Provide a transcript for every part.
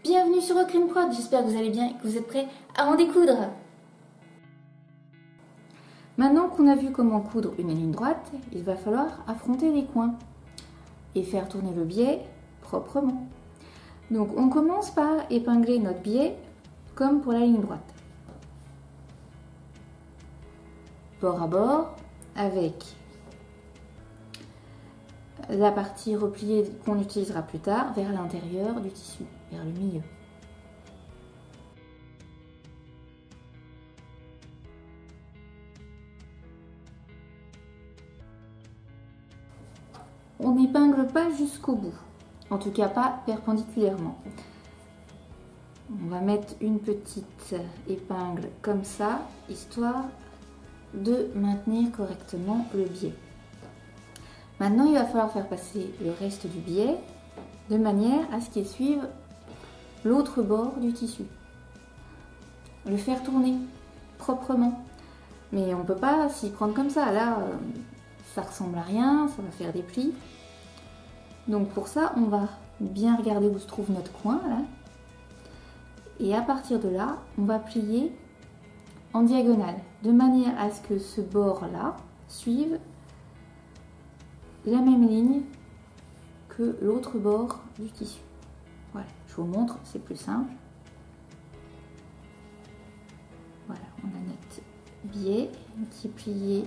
Bienvenue sur Ocrin Prod, j'espère que vous allez bien et que vous êtes prêts à en découdre. Maintenant qu'on a vu comment coudre une ligne droite, il va falloir affronter les coins et faire tourner le biais proprement. Donc on commence par épingler notre biais comme pour la ligne droite. Bord à bord avec la partie repliée qu'on utilisera plus tard vers l'intérieur du tissu, vers le milieu. On n'épingle pas jusqu'au bout, en tout cas pas perpendiculairement. On va mettre une petite épingle comme ça, histoire de maintenir correctement le biais. Maintenant, il va falloir faire passer le reste du biais de manière à ce qu'il suive l'autre bord du tissu. Le faire tourner proprement. Mais on ne peut pas s'y prendre comme ça. Là, ça ressemble à rien, ça va faire des plis. Donc pour ça, on va bien regarder où se trouve notre coin, là. Et à partir de là, on va plier en diagonale, de manière à ce que ce bord-là suive la même ligne que l'autre bord du tissu. Voilà, je vous montre, c'est plus simple. Voilà, on a notre biais qui est plié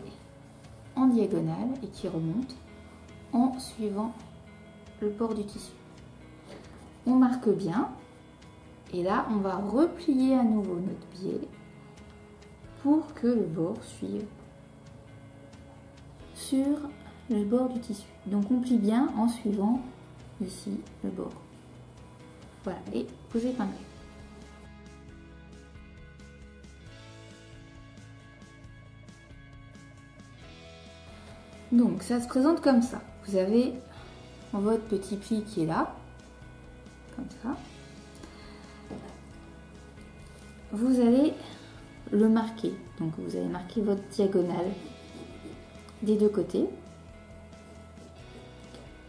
en diagonale et qui remonte en suivant le bord du tissu. On marque bien et là on va replier à nouveau notre biais pour que le bord suive sur le bord du tissu. Donc on plie bien en suivant ici le bord. Voilà, et vous épinglez. Donc ça se présente comme ça. Vous avez votre petit pli qui est là, comme ça. Vous allez le marquer. Donc vous allez marquer votre diagonale des deux côtés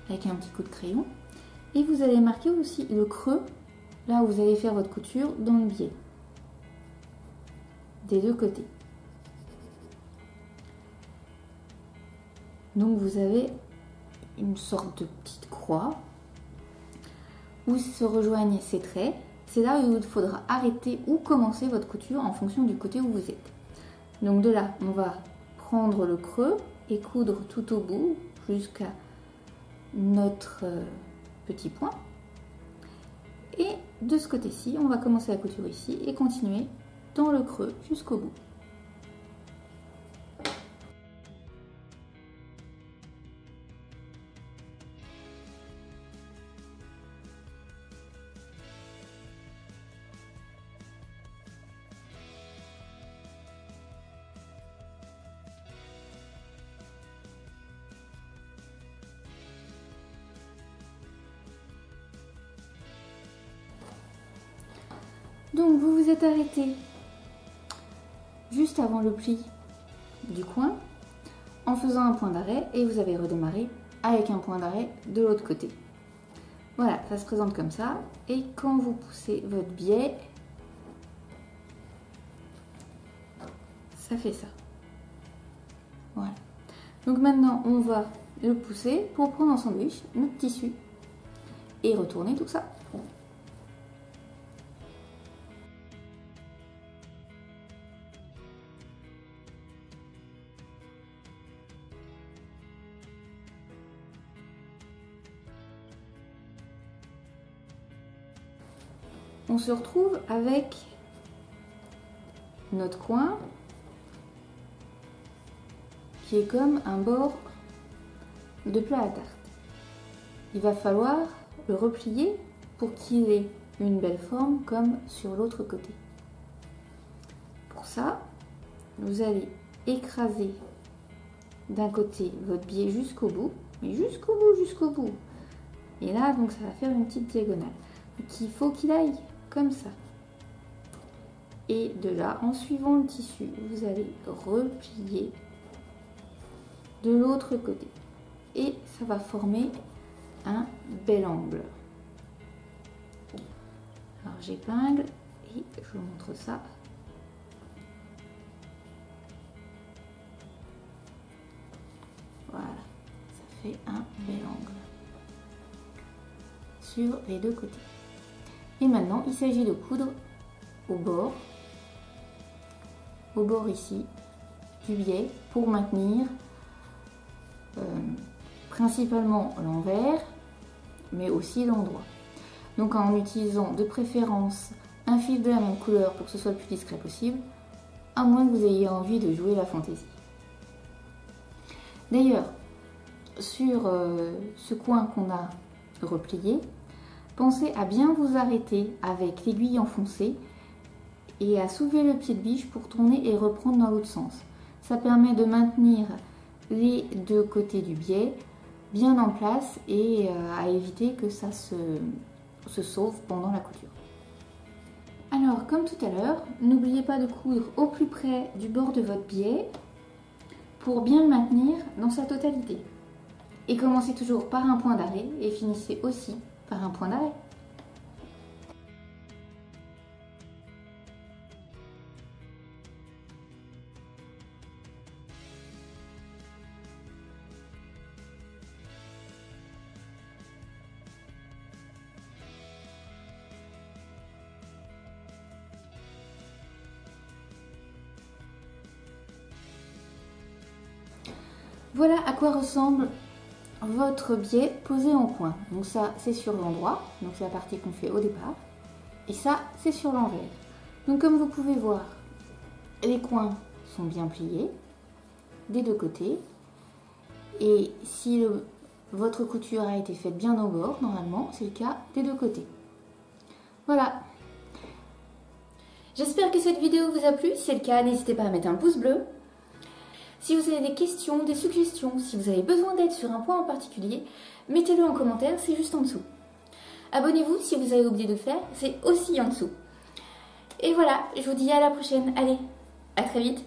avec un petit coup de crayon. Et vous allez marquer aussi le creux, là où vous allez faire votre couture dans le biais, des deux côtés. Donc vous avez une sorte de petite croix où se rejoignent ces traits. C'est là où il faudra arrêter ou commencer votre couture en fonction du côté où vous êtes. Donc de là, on va prendre le creux et coudre tout au bout jusqu'à notre petit point. Et de ce côté-ci, on va commencer la couture ici et continuer dans le creux jusqu'au bout. Donc vous vous êtes arrêté juste avant le pli du coin en faisant un point d'arrêt et vous avez redémarré avec un point d'arrêt de l'autre côté. Voilà, ça se présente comme ça. Et quand vous poussez votre biais, ça fait ça. Voilà. Donc maintenant, on va le pousser pour prendre en sandwich notre tissu et retourner tout ça. On se retrouve avec notre coin qui est comme un bord de plat à tarte. Il va falloir le replier pour qu'il ait une belle forme comme sur l'autre côté. Pour ça, vous allez écraser d'un côté votre biais jusqu'au bout, mais jusqu'au bout. Et là, donc ça va faire une petite diagonale. Donc il faut qu'il aille comme ça. Et de là, en suivant le tissu, vous allez replier de l'autre côté. Et ça va former un bel angle. j'épingle et je vous montre ça. Voilà, ça fait un bel angle sur les deux côtés. Et maintenant, il s'agit de coudre au bord ici du biais pour maintenir principalement l'envers, mais aussi l'endroit. Donc en utilisant de préférence un fil de la même couleur pour que ce soit le plus discret possible, à moins que vous ayez envie de jouer la fantaisie. D'ailleurs, sur ce coin qu'on a replié, pensez à bien vous arrêter avec l'aiguille enfoncée et à soulever le pied de biche pour tourner et reprendre dans l'autre sens. Ça permet de maintenir les deux côtés du biais bien en place et à éviter que ça se sauve pendant la couture. Alors, comme tout à l'heure, n'oubliez pas de coudre au plus près du bord de votre biais pour bien le maintenir dans sa totalité. Et commencez toujours par un point d'arrêt et finissez aussi par un point d'arrêt. Voilà à quoi ressemble votre biais posé en coin. Donc ça, c'est sur l'endroit, donc c'est la partie qu'on fait au départ. Et ça, c'est sur l'envers. Donc comme vous pouvez voir, les coins sont bien pliés des deux côtés. Et si votre couture a été faite bien au bord, normalement, c'est le cas des deux côtés. Voilà. J'espère que cette vidéo vous a plu. Si c'est le cas, n'hésitez pas à mettre un pouce bleu. Si vous avez des questions, des suggestions, si vous avez besoin d'aide sur un point en particulier, mettez-le en commentaire, c'est juste en dessous. Abonnez-vous si vous avez oublié de le faire, c'est aussi en dessous. Et voilà, je vous dis à la prochaine. Allez, à très vite.